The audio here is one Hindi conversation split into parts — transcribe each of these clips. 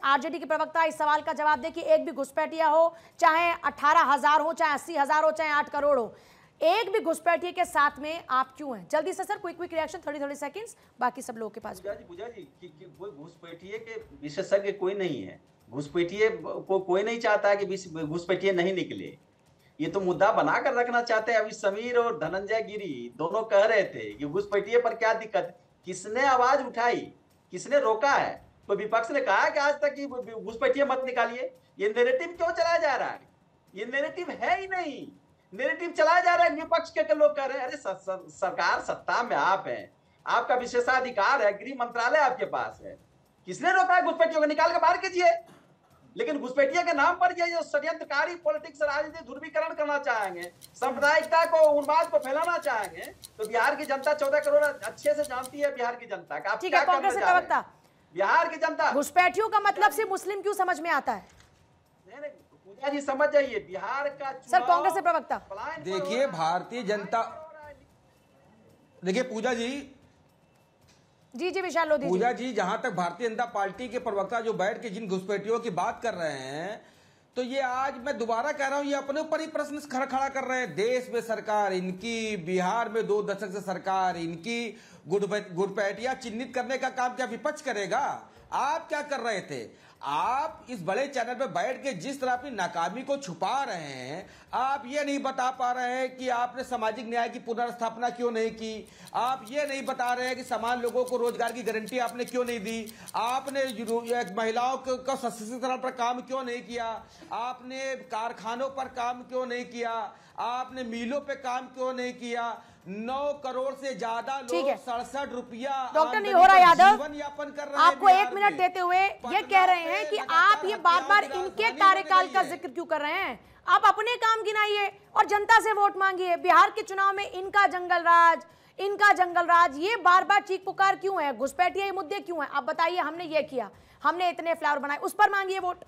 आरजेडी के प्रवक्ता इस सवाल का जवाब दे कि एक भी घुसपैठिया हो, चाहे 18,000 हो, चाहे 80,000 हो, चाहे 8 करोड़ हो, एक भी घुसपैठिए के साथ में आप क्यों हैं? जल्दी से सर, क्विक रिएक्शन, 30 सेकंड्स, बाकी सब लोगों के पास। पूजा जी कि कोई घुसपैठिए के विशेषज्ञ कोई नहीं है। घुसपैठिए को कोई नहीं चाहता है कि घुसपैठिए नहीं निकले। ये तो मुद्दा बना कर रखना चाहते हैं। अभी समीर और धनंजय गिरी दोनों कह रहे थे कि घुसपैठिए पर क्या दिक्कत, किसने आवाज उठाई, किसने रोका है? तो विपक्ष ने कहा कि आज तक कि घुसपैठिए मत निकालिए। ये नैरेटिव क्यों चलाया जा रहा है? ये नैरेटिव है ही नहीं, नैरेटिव चलाया जा रहा है। विपक्ष के लोग कह रहे हैं अरे सरकार सत्ता में आप हैं, आपका विशेषाधिकार है, गृह मंत्रालय आपके पास है, किसने रोका है घुसपैठियों को? निकाल के बाहर कीजिए। लेकिन घुसपैठिया के नाम पर ये जो षड्यंत्रकारी पॉलिटिक्स राजनीति ध्रुवीकरण करना चाहेंगे, सांप्रदायिकता को, उन्माद को फैलाना चाहेंगे, तो बिहार की जनता 14 करोड़ अच्छे से जानती है। बिहार की जनता का ठीक है, कांग्रेस के प्रवक्ता, बिहार की जनता घुसपैठियों का मतलब से मुस्लिम क्यों समझ में आता है? नहीं, पूजा जी समझ जाइए, बिहार का सर कांग्रेस के प्रवक्ता देखिए, भारतीय जनता, देखिए पूजा जी, जी विशाल लोधी पूजा जी, जहां तक भारतीय जनता पार्टी के प्रवक्ता जो बैठ के जिन घुसपैठियों की बात कर रहे हैं, तो ये आज मैं दोबारा कह रहा हूं, ये अपने ऊपर ही प्रश्न खड़ा कर रहे हैं। देश में सरकार इनकी, बिहार में 2 दशक से सरकार इनकी, घुसपैठिया चिन्हित करने का काम क्या विपक्ष करेगा? आप क्या कर रहे थे? आप इस बड़े चैनल पे बैठ के जिस तरह अपनी नाकामी को छुपा रहे हैं, आप ये नहीं बता पा रहे हैं कि आपने सामाजिक न्याय की पुनर्स्थापना क्यों नहीं की, आप ये नहीं बता रहे हैं कि समान लोगों को रोजगार की गारंटी आपने क्यों नहीं दी, आपने महिलाओं का सशक्तिकरण पर काम क्यों नहीं किया, आपने कारखानों पर काम क्यों नहीं किया, आपने मिलों पे काम क्यों नहीं किया। 9 करोड़ से ज्यादा लोग 67 रुपया डॉक्टर निहोरा यादव जीवन यापन कर रहे हैं। आपको 1 मिनट देते हुए ये कह रहे हैं कि आप ये बार बार इनके कार्यकाल का जिक्र क्यों कर रहे हैं? आप अपने काम गिनाइए और जनता से वोट मांगिए। बिहार के चुनाव में इनका जंगल राज, ये बार बार चीख पुकार क्यों है? घुसपैठिया मुद्दे क्यों है? आप बताइए, हमने ये किया, हमने इतने फ्लावर बनाए, उस पर मांगिए वोट।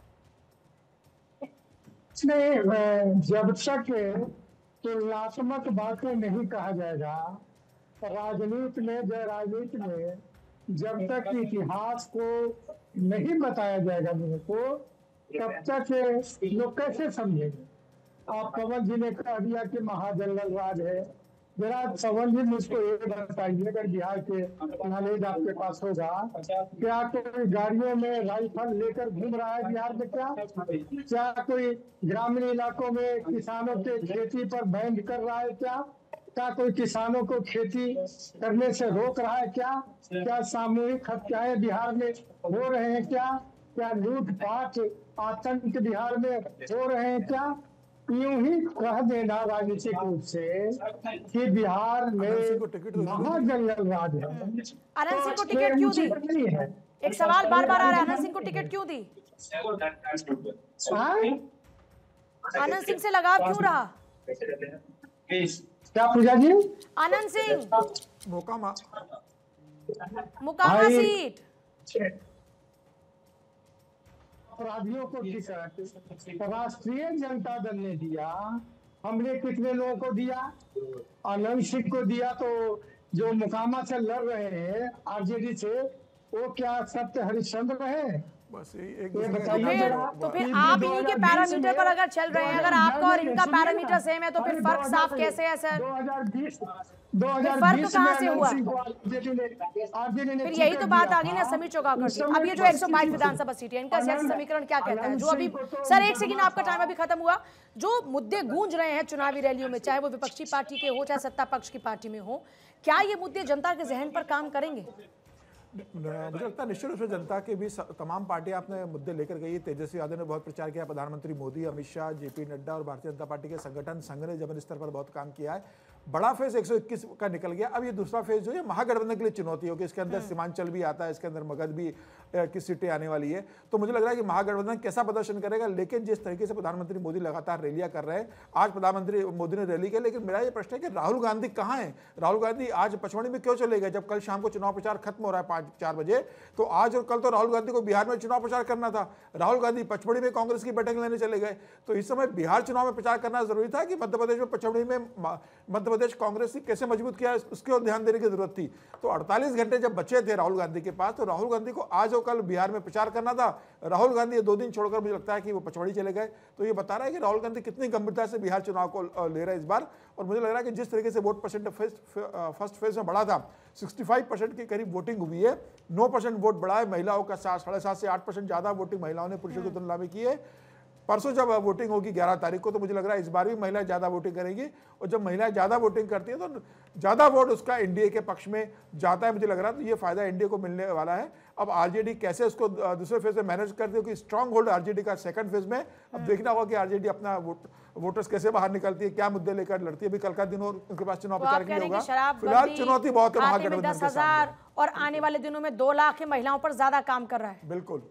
जब तक तुलनात्मक बातें नहीं कहा जाएगा राजनीति में, जब तक इतिहास को नहीं बताया जाएगा लोगों को, तब तक लोग कैसे समझेंगे? आप पवन जी ने कह दिया कि महाजंगल राज है। जरा पवन जी मुझको ये बताइए, अगर बिहार के नॉलेज आपके पास होगा, क्या कोई गाड़ियों में राइफल लेकर घूम रहा है बिहार में? क्या कोई ग्रामीण इलाकों में किसानों के खेती पर बैन कर रहा है? क्या कोई किसानों को खेती करने से रोक रहा है? क्या सामूहिक हत्याएं बिहार में हो रहे हैं? क्या लूटपाट आतंक बिहार में हो रहे हैं? क्या यूं ही कह देना राजनीतिक रूप से कि बिहार में महाजंगल राज है? आनंद सिंह को टिकट क्यों दी? एक सवाल बार बार आ रहा है, आनंद सिंह को टिकट क्यों दी? आनंद सिंह से लगाव क्यों रहा? क्या पूजा जी? आनंद सिंह मोकामा सीट, अपराधियों को टिकट राष्ट्रीय जनता दल ने दिया। हमने कितने लोगों को दिया? आनंद सिंह को दिया। तो जो मोकामा से लड़ रहे हैं आरजेडी से, वो क्या सत्य हरिश्चंद्र रहे? बस ये बताइए। तो फिर आप इन्हीं के पैरामीटर पर अगर चल रहे हैं, अगर आपका और इनका पैरामीटर सेम है, तो फिर फर्क साफ कैसे है सर? 2020 कहां से हुआ? फिर यही तो बात आ गई ना समीर चौगाकर जी। अब ये जो 122 विधानसभा सीट है, इनका सियासी समीकरण क्या कहता है? जो अभी सर, 1 सेकंड, आपका टाइम अभी खत्म हुआ। जो मुद्दे गूंज रहे हैं चुनावी रैलियों में, चाहे वो विपक्षी पार्टी के हो, चाहे सत्ता पक्ष की पार्टी में हो, क्या ये मुद्दे जनता के जहन पर काम करेंगे? मुझे लगता है निश्चित रूप से जनता के भी तमाम पार्टियां अपने मुद्दे लेकर गई। तेजस्वी यादव ने बहुत प्रचार किया, प्रधानमंत्री मोदी, अमित शाह, जेपी नड्डा और भारतीय जनता पार्टी के संगठन संघ ने जमीन स्तर पर बहुत काम किया है। बड़ा फेज 121 का निकल गया। अब ये दूसरा फेज जो है महागठबंधन के लिए चुनौती होगी। इसके अंदर सीमांचल भी आता है, इसके अंदर मगध भी की सीटें आने वाली है। तो मुझे लग रहा है कि महागठबंधन कैसा प्रदर्शन करेगा। लेकिन जिस तरीके से प्रधानमंत्री मोदी लगातार रैलियां कर रहे हैं, आज प्रधानमंत्री मोदी ने रैली की, लेकिन मेरा ये प्रश्न है कि राहुल गांधी कहाँ है? राहुल गांधी आज पचमढ़ी में क्यों चले गए? जब कल शाम को चुनाव प्रचार खत्म हो रहा है 5-4 बजे, तो आज और कल तो राहुल गांधी को बिहार में चुनाव प्रचार करना था। राहुल गांधी पचमढ़ी में कांग्रेस की बैठक लेने चले गए। तो इस समय बिहार चुनाव में प्रचार करना जरूरी था कि मध्य प्रदेश में, पचमढ़ी में मध्य प्रदेश कांग्रेस की कैसे मजबूत किया, उसकी ओर ध्यान देने की जरूरत थी। तो 48 घंटे जब बचे थे राहुल गांधी के पास, तो राहुल गांधी को आज जो कल बिहार में प्रचार करना था, राहुल गांधी ये 2 दिन छोड़कर मुझे लगता है कि वो पचमढ़ी चले गए। तो ये बता रहा है कि राहुल गांधी कितनी गंभीरता से बिहार चुनाव को ले रहे हैं इस बार। और मुझे लग रहा है कि जिस तरीके से वोट परसेंट फर्स्ट फेज में बढ़ा था, 65% के करीब वोटिंग हुई है, 9% वोट बढ़ा है। महिलाओं का 7.5 से 8% ज़्यादा वोटिंग महिलाओं ने पुरुषों की तुलना में की है। परसों जब वोटिंग होगी 11 तारीख को, तो मुझे लग रहा है इस बार भी महिलाएं ज़्यादा वोटिंग करेंगी। और जब महिलाएं ज़्यादा वोटिंग करती हैं तो ज़्यादा वोट उसका एनडीए के पक्ष में जाता है, मुझे लग रहा है। तो ये फायदा एनडीए को मिलने वाला है। अब आरजेडी कैसे उसको दूसरे फेज में मैनेज करती है, क्योंकि स्ट्रांग होल्ड आरजेडी का सेकंड फेज में। अब देखना होगा कि आरजेडी अपना वोटर्स कैसे बाहर निकलती है, क्या मुद्दे लेकर लड़ती है। अभी कल का दिन और उनके पास चुनाव प्रचार के लिए होगा। फिलहाल चुनौती बहुत है महागठबंधन के सामने, और आने वाले दिनों में 2 लाख महिलाओं पर ज्यादा काम कर रहा है। बिल्कुल।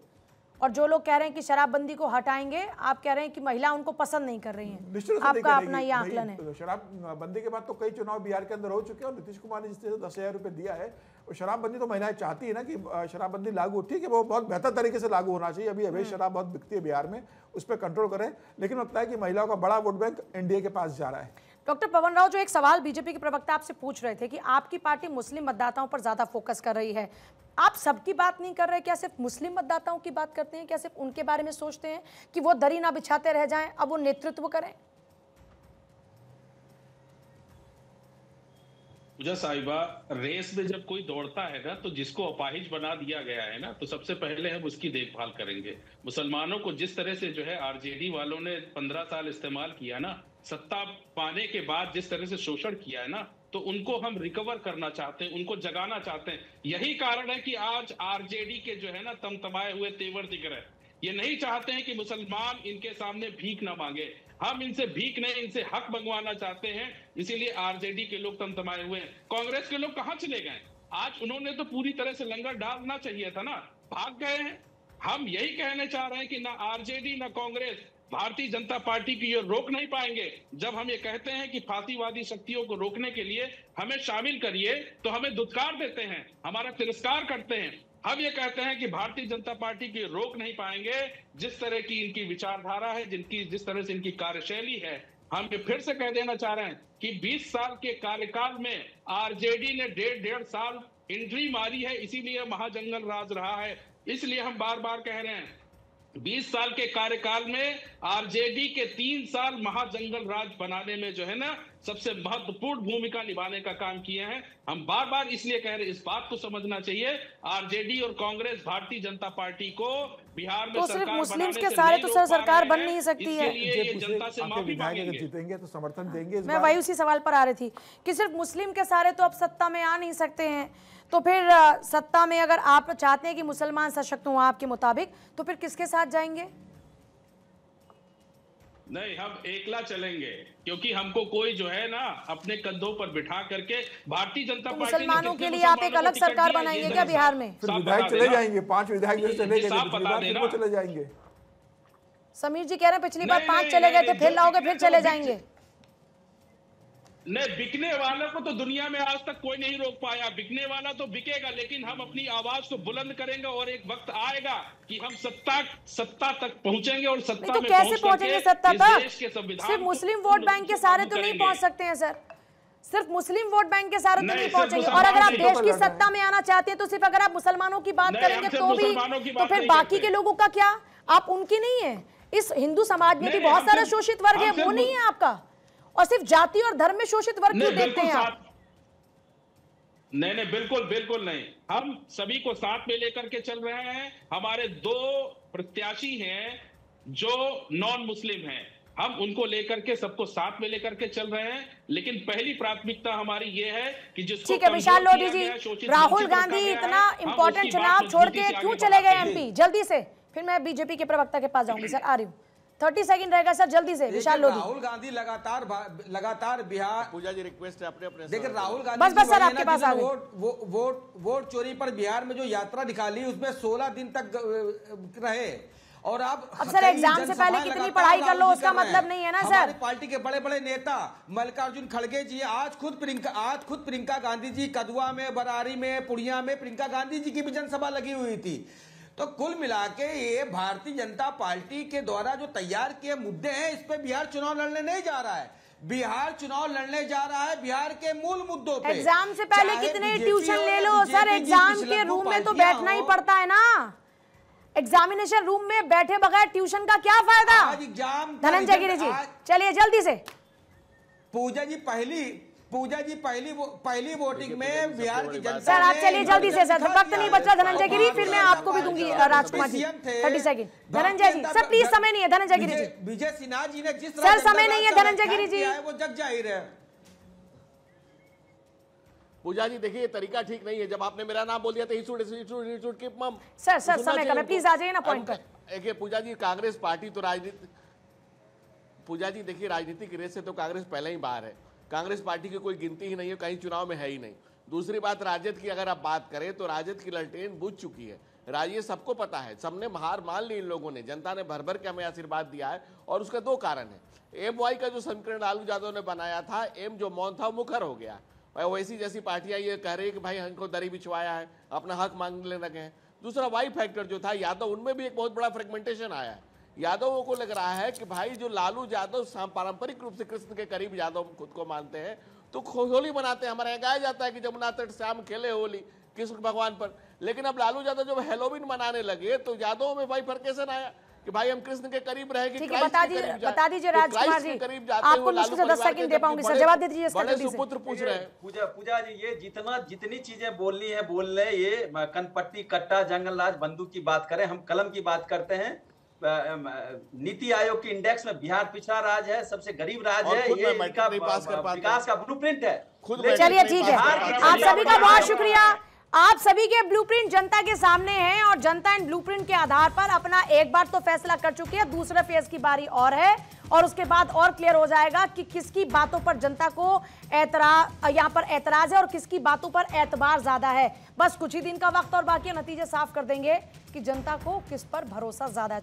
और जो लोग कह रहे हैं कि शराबबंदी को हटाएंगे, आप कह रहे हैं कि महिला उनको पसंद नहीं कर रही हैं। निश्चित रूप से आपका नहीं अपना ये आकलन है। शराबबंदी के बाद तो कई चुनाव बिहार के अंदर हो चुके हैं और नीतीश कुमार ने जिस तरह से 10,000 रुपये दिया है, और शराबबंदी तो महिलाएं चाहती है ना कि शराबबंदी लागू, ठीक है, वो बहुत बेहतर तरीके से लागू होना चाहिए। अभी अवैध शराब बहुत बिकती है बिहार में, उस पर कंट्रोल करें। लेकिन लगता है कि महिलाओं का बड़ा वोट बैंक एनडीए के पास जा रहा है। डॉक्टर पवन राव, जो एक सवाल बीजेपी के प्रवक्ता आपसे पूछ रहे थे कि आपकी पार्टी मुस्लिम मतदाताओं पर ज्यादा फोकस कर रही है, आप सबकी बात नहीं कर रहे, क्या सिर्फ मुस्लिम मतदाताओं की बात करते हैं? क्या सिर्फ उनके बारे में सोचते हैं कि वो दरी ना बिछाते रह जाएं, अब वो नेतृत्व करें? पूजा साहिबा, रेस में जब कोई दौड़ता है ना, तो जिसको अपाहिज बना दिया गया है ना, तो सबसे पहले हम उसकी देखभाल करेंगे। मुसलमानों को जिस तरह से जो है आरजेडी वालों ने 15 साल इस्तेमाल किया ना, सत्ता पाने के बाद जिस तरह से शोषण किया है ना, तो उनको हम रिकवर करना चाहते हैं, उनको जगाना चाहते हैं। यही कारण है कि आज आरजेडी के जो है ना तमतमाए हुए तेवर दिख रहे हैं। ये नहीं चाहते हैं कि मुसलमान इनके सामने भीख ना मांगे। हम इनसे भीख नहीं, इनसे हक मंगवाना चाहते हैं। इसीलिए आरजेडी के लोग तमतमाए हुए हैं। कांग्रेस के लोग कहां चले गए? आज उन्होंने तो पूरी तरह से लंगर डालना चाहिए था ना, भाग गए हैं। हम यही कहने चाह रहे हैं कि ना आरजेडी ना कांग्रेस भारतीय जनता पार्टी की ये रोक नहीं पाएंगे। जब हम ये कहते हैं कि फांसीवादी शक्तियों को रोकने के लिए हमें शामिल करिए, तो हमें दुत्कार देते हैं, हमारा तिरस्कार करते हैं। हम ये कहते हैं कि भारतीय जनता पार्टी की रोक नहीं पाएंगे। जिस तरह की इनकी विचारधारा है, जिस तरह से इनकी कार्यशैली है, हम ये फिर से कह देना चाह रहे हैं कि 20 साल के कार्यकाल में आरजेडी ने 1.5 साल एंट्री मारी है, इसीलिए महाजंगल राज रहा है। इसलिए हम बार बार कह रहे हैं 20 साल के कार्यकाल में आरजेडी के 3 साल महाजंगल राज बनाने में जो है ना सबसे महत्वपूर्ण भूमिका निभाने का काम किए हैं। हम बार बार इसलिए कह रहे हैं, इस बात को समझना चाहिए, आरजेडी और कांग्रेस भारतीय जनता पार्टी को बिहार में तो सरकार सिर्फ मुस्लिम बनाने के से सारे नहीं तो रोक सर पा सरकार रहे बन हैं। नहीं सकती है। इसके लिए ये जनता से माफी विधायक अगर मांगेंगे। जीतेंगे तो समर्थन देंगे। मैं वही उसी सवाल पर आ रही थी कि सिर्फ मुस्लिम के सारे तो अब सत्ता में आ नहीं सकते हैं, तो फिर सत्ता में अगर आप चाहते हैं कि मुसलमान सशक्त हों आपके मुताबिक, तो फिर किसके साथ जाएंगे? नहीं, हम एकला चलेंगे, क्योंकि हमको कोई जो है ना अपने कंधों पर बिठा करके भारतीय जनता तो पार्टी मुसलमानों के लिए आप एक अलग सरकार बनाएंगे क्या बिहार में? फिर विधायक चले जाएंगे, 5 विधायक जो चले गए पिछली बार, फिर वो चले जाएंगे। समीर जी कह रहे हैं पिछली बार नहीं, 5 नहीं, चले गए नहीं, थे, फिर लाओगे, फिर चले जाएंगे। नहीं, बिकने वालों को तो दुनिया में आज तक कोई नहीं रोक पाया। बिकने वाला तो बिकेगा, लेकिन हम अपनी आवाज को बुलंद करेंगे और एक वक्त आएगा कि हम सत्ता तक पहुंचेंगे और सत्ता तो में कैसे पहुंचेंगे सत्ता तक? सिर्फ मुस्लिम वोट बैंक के सारे तो नहीं पहुंच सकते हैं सर, सिर्फ मुस्लिम वोट बैंक के सारे तो नहीं पहुंचेंगे। और अगर आप देश की सत्ता में आना चाहते हैं तो सिर्फ अगर आप मुसलमानों की बात करेंगे तो भी, तो फिर बाकी के लोगों का क्या? आप उनकी नहीं है। इस हिंदू समाज में भी बहुत सारा शोषित वर्ग है, वो नहीं है आपका। और सिर्फ जाति और धर्म में शोषित वर्ग क्यों देखते हैं आप? नहीं, बिल्कुल नहीं। हम सभी को साथ में लेकर के चल रहे हैं। हमारे 2 प्रत्याशी हैं जो नॉन मुस्लिम हैं, हम उनको लेकर के सबको साथ में लेकर के चल रहे हैं। लेकिन पहली प्राथमिकता हमारी ये है कि जिसको ठीक है विशाल लोधी जी, राहुल गांधी इतना इंपॉर्टेंट चुनाव छोड़ के क्यों चले गए एमपी? जल्दी से, फिर मैं बीजेपी के प्रवक्ता के पास जाऊंगी। सर आ रही हूँ, 30 सेकंड रहेगा सर, जल्दी से। विशाल लोधी। राहुल गांधी लगातार बिहार, पूजा जी रिक्वेस्ट है अपने देखिए राहुल गांधी बस सर आपके पास आ गए। वोट चोरी पर बिहार में जो यात्रा निकाली उसमें 16 दिन तक रहे। और आप सर एग्जाम से पहले कितनी पढ़ाई कर लो उसका मतलब नहीं है ना सर। हमारी पार्टी के बड़े बड़े नेता मल्लिकार्जुन खड़गे जी, आज खुद प्रियंका गांधी जी कदुआ में, बरारी में, पुड़िया में प्रियंका गांधी जी की भी जनसभा लगी हुई थी। तो कुल मिला के ये भारतीय जनता पार्टी के द्वारा जो तैयार किए मुद्दे हैं, इस पे बिहार चुनाव लड़ने नहीं जा रहा है। बिहार चुनाव लड़ने जा रहा है बिहार के मूल मुद्दों पे। एग्जाम से पहले चाहे कितने बीजेपी ट्यूशन ले लो और सर, बीजेपी एग्जाम की के रूम में तो पार्टियां बैठना ही हों। पड़ता है ना। एग्जामिनेशन रूम में बैठे बगैर ट्यूशन का क्या फायदा? आज एग्जाम धनंजय गिरी जी चलिए जल्दी से। पूजा जी पहली वोटिंग में बिहार की जनता सर आप ने चलिए जल्दी से सर, दिखा वक्त दिया नहीं है। बचा धनंजय गिरी, फिर मैं आपको भी दूंगी Rajkumar ji 30 second. Dhananjay ji sir please, समय नहीं है धनंजय गिरी जी। विजय सिन्हा जी ने जिस सर, समय नहीं है धनंजय गिरी जी। वो जग जाहिर है। पूजा जी देखिए, ये तरीका ठीक नहीं है। जब आपने मेरा नाम बोल दिया तो सर समय का मैं प्लीज आ जाइए ना पॉइंट पर। देखिए पूजा जी, कांग्रेस पार्टी तो राजनीति, पूजा जी देखिए राजनीतिक रेस से तो कांग्रेस पहले ही बाहर है। कांग्रेस पार्टी की कोई गिनती ही नहीं है, कहीं चुनाव में है ही नहीं। दूसरी बात, राजद की अगर आप बात करें तो राजद की ललटेन बुझ चुकी है। ये सबको पता है, सबने हार मान ली इन लोगों ने। जनता ने भर भर के हमें आशीर्वाद दिया है और उसका दो कारण है। एम वाई का जो समीकरण लालू यादव ने बनाया था, एम जो मौन था मुखर हो गया। वैसी जैसी पार्टियां ये कह रही है कि भाई हमको दरी बिछवाया है, अपना हक मांगने लगे हैं। दूसरा वाई फैक्टर जो था यादव, उनमें भी एक बहुत बड़ा फ्रेगमेंटेशन आया है। यादवों को लग रहा है कि भाई जो लालू यादव पारंपरिक रूप से कृष्ण के करीब यादव खुद को मानते हैं, तो होली मनाते हैं। हमारे यहाँ गाया जाता है कि जमुना तट श्याम खेले होली कृष्ण भगवान पर। लेकिन अब लालू यादव जब हेलोविन मनाने लगे तो यादवों में भाई फर्केशन आया कि भाई हम कृष्ण के करीब रहे। ठीक है, बता दीजिए राजकुमार जी, आपको मुश्किल से 10 सेकंड दे पाऊंगी सर, जवाब दे दीजिए इसका जल्दी से। पुत्र पूछ रहे हैं। पूजा जी, ये जितनी चीजें बोलनी है बोल ले। ये कनपट्टी, कट्टा, जंगल राज, बंदूक की बात करें, हम कलम की बात करते हैं। नीति आयोग के इंडेक्स में बिहार पिछड़ा राज्य है, सबसे गरीब राज्य है। ये इनका विकास का ब्लूप्रिंट है। चलिए ठीक है, आप सभी का बहुत शुक्रिया। आप सभी के ब्लूप्रिंट जनता के सामने हैं और जनता इन ब्लूप्रिंट के आधार पर अपना एक बार तो फैसला कर चुकी है। दूसरे फेज की बारी और है और उसके बाद और क्लियर हो जाएगा कि किसकी बातों पर जनता को यहाँ पर एतराज है और किसकी बातों पर एतबार ज्यादा है। बस कुछ ही दिन का वक्त और बाकी नतीजे साफ कर देंगे कि जनता को किस पर भरोसा ज्यादा है।